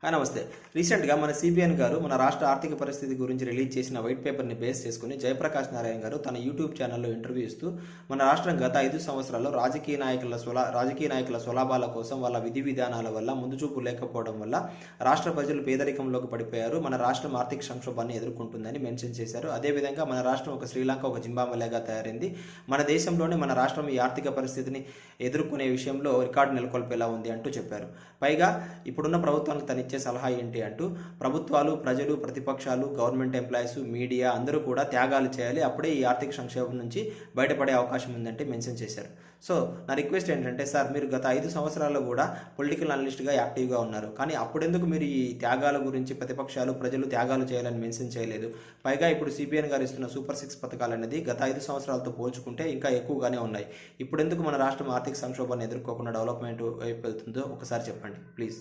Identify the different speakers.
Speaker 1: నమస్తే. రీసెంట్‌గా మన సిబిఎన్ గారు మన రాష్ట్ర ఆర్థిక పరిస్థితి గురించి రిలీజ్ చేసిన వైట్ పేపర్‌ని బేస్ చేసుకొని జయప్రకాష్ నారాయణ గారు తన యూట్యూబ్ ఛానల్‌లో ఇంటర్వ్యూ ఇస్తూ మన రాష్ట్రం గత 5 సంవత్సరాల్లో రాజకీయ నాయకుల స్వలాభాల కోసం వాళ్ళ విధి విధానాల వల్ల ముందుచూపు లేకపోవడం వల్ల రాష్ట్ర ప్రజలు పేదరికంలోకి పడిపోయారు. మన రాష్ట్రం ఆర్థిక సంక్షోభాన్ని ఎదుర్కొంటుందని మెన్షన్ చేశారు. అదేవిధంగా మన రాష్ట్రం ఒక శ్రీలంక, ఒక జింబాబ్వేలాగా తయారైంది. మన దేశంలోనే మన రాష్ట్రం ఈ ఆర్థిక పరిస్థితిని ఎదుర్కొనే విషయంలో రికార్డు నెలకొల్పేలా ఉంది అంటూ చెప్పారు. పైగా ఇప్పుడున్న ప్రభుత్వానికి తను ఇచ్చే సలహా ఏంటి అంటూ ప్రభుత్వాలు, ప్రజలు, ప్రతిపక్షాలు, గవర్నమెంట్ ఎంప్లాయీస్, మీడియా అందరూ కూడా త్యాగాలు చేయాలి. అప్పుడే ఈ ఆర్థిక సంక్షోభం నుంచి బయటపడే అవకాశం ఉందంటే మెన్షన్ చేశారు. సో నా రిక్వెస్ట్ ఏంటంటే, సార్ మీరు గత 5 సంవత్సరాల్లో కూడా పొలిటికల్ అనలిస్ట్గా యాక్టివ్గా ఉన్నారు. కానీ అప్పుడెందుకు మీరు ఈ త్యాగాల గురించి ప్రతిపక్షాలు, ప్రజలు త్యాగాలు చేయాలని మెన్షన్ చేయలేదు? పైగా ఇప్పుడు సిబిఎన్ గారు ఇస్తున్న సూపర్ 6 పథకాలు అనేది గత 5 సంవత్సరాలతో పోల్చుకుంటే ఇంకా ఎక్కువగానే ఉన్నాయి. ఇప్పుడెందుకు మన రాష్ట్రం ఆర్థిక సంక్షోభాన్ని ఎదుర్కోకుండా డెవలప్మెంట్ వైపు వెళ్తుందో ఒకసారి చెప్పండి ప్లీజ్.